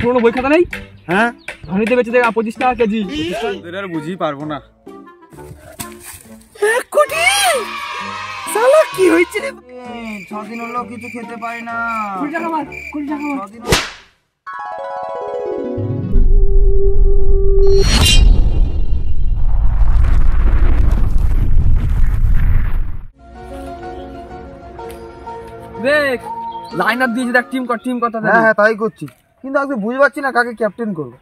পুরোনো বই খাতা নেই? হ্যাঁ ধনীতে বেচে দেয় 25 টাকা কেজি। আর বুঝি পারবো না। 1 কোটি সালা কি হয়েছে রে? 6 দিন হলো কিছু খেতে পাই না। 20 টাকা মার, 20 টাকা মার। দেখ লাইনার দিয়েছে, দেখ টিম কর, টিম কথা। হ্যাঁ তাই করছি, কিন্তু আজকে বুঝতে পারছি না কাকে ক্যাপ্টেন করবো।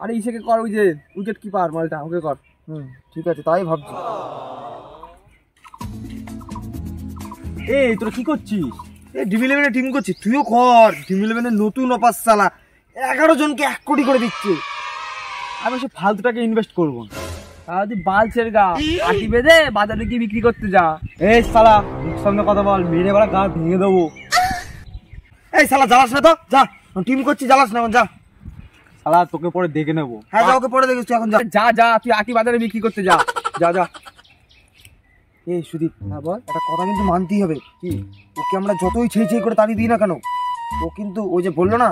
আরে ইসেকে কর, ওই যে উইকেট কিপার মালটা, ওকে কর। ঠিক আছে তাই ভাবছি। এই তোরা কি করছিস? এই ডিম 11 টিম করছি, তুইও কর। ডিম 11 নতুন অপার সালা 11 জনকে 1 কোটি করে দিচ্ছে। আমি সে ফালতু টাকা ইনভেস্ট করবো না। আর তুই বালছের গা আটি বেঁধে বাজারে গিয়ে বিক্রি করতে যা। এই সালা মুখ সামনে কথা বল, মেরে বেলা গা ভেঙে দেবো। এই সালা জ্বালাস না তো, যা টিম করছি, জ্বালাস না, যা। শালা তোকে পরে দেখে নেবো। হ্যাঁ যা, ওকে পরে দেখিস, তুই এখন যা। যা যা, তুই আটি বাজারে বিক্রি করতে যা, যা যা। এই সুদীপ, হ্যাঁ বল। একটা কথা কিন্তু মানতেই হবে। কি? ওকে আমরা যতই ছেই ছেই করে তাড়িয়ে দিই না কেন, ও কিন্তু ওই যে বললো না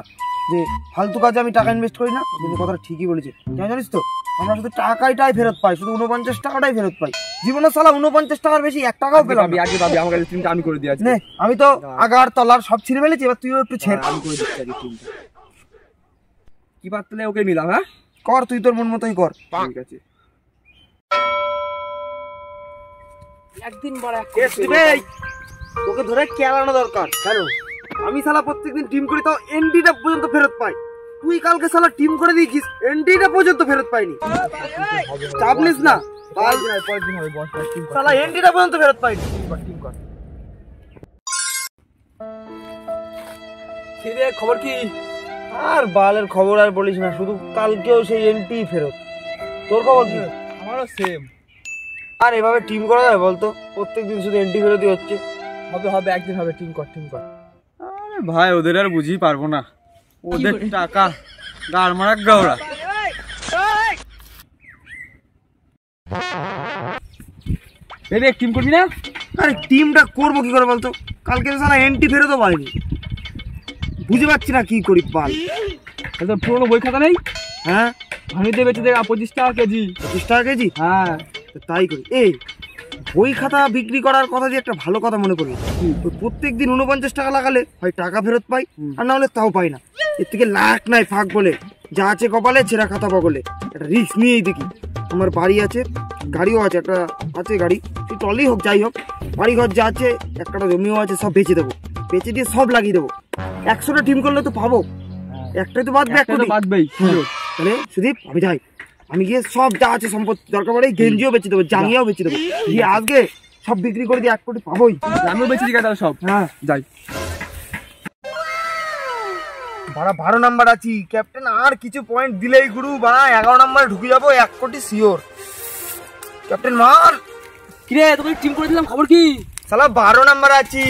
যে ফালতু কাজে আমি টাকা ইনভেস্ট করি না, কিন্তু কথাটা ঠিকই বলেছে। কেন জানিস তো, আমরা শুধু টাকাটাই ফেরত পাই, শুধু 49 টাকাটাই ফেরত পাই। জীবনে সালা 49 টাকার বেশি 1 টাকাও পেলাম। আগে পাবি, আমার কাছে টিমটা আমি করে দিই আজকে। আমি তো আগার তলার সব ছিঁড়ে ফেলেছি, এবার তুইও একটু ছেড়। আমি করে দিচ্ছি আগে টিমটা। কি পারতলে ওকে নিলাম। হ্যাঁ কর, তুই তোর মন মতোই কর। ঠিক আছে। একদিন বড় তোকে ধরে কেলানো দরকার। কেন? আমি সালা প্রত্যেকদিন টিম করি, তাও এনডিটা পর্যন্ত ফেরত পাই। তুই কালকে সালা টিম করে দিয়েছিস, এনডিটা পর্যন্ত ফেরত পাইনি। চাপ নিস না, সালা এনডিটা পর্যন্ত ফেরত পাইনি। খবর কি? আর বালের খবর আর বলিস না, শুধু কালকেও সেই এনটি ফেরত। তোর খবর কি? আমারও সেম। আর এভাবে টিম করা যায় বলতো? প্রত্যেকদিন শুধু এনটি ফেরতই হচ্ছে। হবে হবে, একদিন হবে, টিম কর, টিম কর। আরে ভাই, ওদের আর বুঝিই পারবো না, ওদের টাকা গাড় মারা গাওড়া। বেবি টিম করবি না? আরে টিমটা করবো কি করে বলতো? কালকে তো সালা এনটি ফেরতও পাইনি, বুঝতে পারছি না কি করি। পাল পুরোনো বই খাতা নেই? হ্যাঁ ধনীতে বেচে দেয় 25 টাকা কেজি। 25 টাকা কেজি? হ্যাঁ তাই করি। এই বই খাতা বিক্রি করার কথা দিয়ে একটা ভালো কথা মনে করি। প্রত্যেকদিন 49 টাকা লাগালে হয় টাকা ফেরত পাই, আর না হলে তাও পাই না। এর থেকে লাখ নাই ফাঁক বলে, যা আছে কপালে ছেঁড়া খাতা বগলে। একটা রিস্ক নিয়েই দেখি। আমার বাড়ি আছে, গাড়িও আছে, একটা আছে গাড়ি, তুই টলেই হোক যাই হোক, বাড়ি ঘর যা আছে, একটা জমিও আছে, সব বেচে দেবো। বেচে দিয়ে সব লাগিয়ে দেবো। 100টা টিম করলে তো পাবো, একটাই তো বাদবে। তাহলে সুদীপ আমি যাই, আমি গিয়ে সব যা আছে সম্পত্তি, দরকার পড়ে গেঞ্জিও বেচে দেবো, জাঙ্গিয়াও বেচে দেবো, গিয়ে আজকে সব বিক্রি করে দিয়ে 1 কোটি পাবোই। আমিও বেচে দিই তাহলে সব। হ্যাঁ যাই। 12 নাম্বার আছি ক্যাপ্টেন, আর কিছু পয়েন্ট দিলেই গুরু 11 নাম্বারে ঢুকে যাবো, 1 কোটি শিওর। ক্যাপ্টেন মার। কিরে তোকে টিম করে দিলাম, খবর কি? সালা 12 নাম্বারে আছি,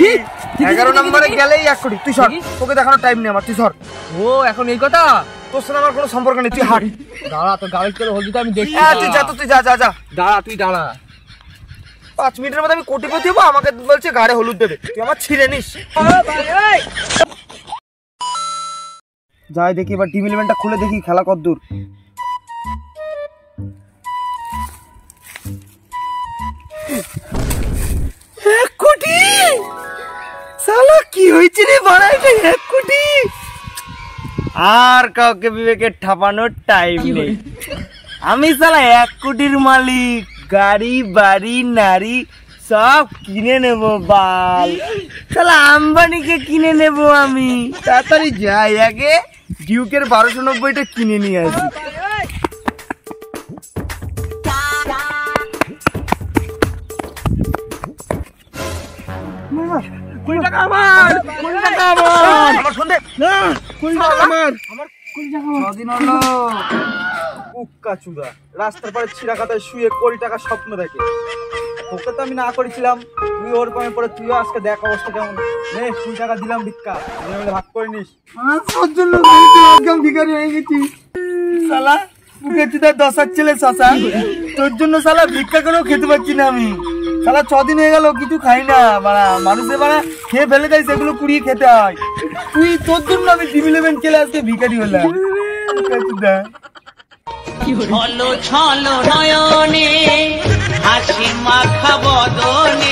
11 নাম্বারে গেলেই 1 কোটি। তুই সর, তোকে দেখানোর টাইম নেই আমার, তুই সর। ও এখন এই কথা? তোর সাথে আমার কোনো সম্পর্ক নেই, তুই হাট। দাঁড়া, তোর গাড়ি করে হলদি তো আমি দেখছি। তুই যা, তুই যা যা যা। দাঁড়া, তুই দাঁড়া। 5 মিনিটের মধ্যে আমি কোটিপতি হবো, আমাকে বলছে গাড়ে হলুদ দেবে, তুই আমার ছিঁড়ে নিস। যাই দেখি এবার টিম 11টা খুলে দেখি খেলা কতদূর। কোটি সালা কি হয়েছে রে বাড়া, এটা 1 কোটি। আর কাউকে বিবেকের ঠাপানোর টাইম নেই, আমি সালা 1 কোটির মালিক। গাড়ি বাড়ি নারী সব কিনে নেব বাল, সালা আম্বানিকে কিনে নেব আমি। তাড়াতাড়ি যাই, আগে ডিউকের 1290টা কিনে নিয়ে আসি। রাস্তার পরে ছিঁড়া খাতায় শুয়ে 1 কোটি টাকা স্বপ্ন দেখে। তোকে তো আমি না করেছিলাম, তুই ওর কমে পরে তুইও আজকে দেখ অবস্থা কেমন। 2 টাকা দিলাম ভিক্ষা, ভাগ করে নিস। তোর জন্য একদম ভিখারি হয়ে গেছি সালা, মুখে চুদার 10 ছেলে শশা। তোর জন্য সালা ভিক্ষা করেও খেতে পাচ্ছি না আমি। সালা 6 দিন হয়ে গেল কিছু খাই না, মানুষের খেয়ে ফেলে দেয়, সেগুলো কুড়িয়ে খেতে হয়। তুই তোর জন্য আমি টিভি 11 খেলে আজকে ভিখারি হলাম। ছলো ছলো নয়নে হাসি মাখা বদনে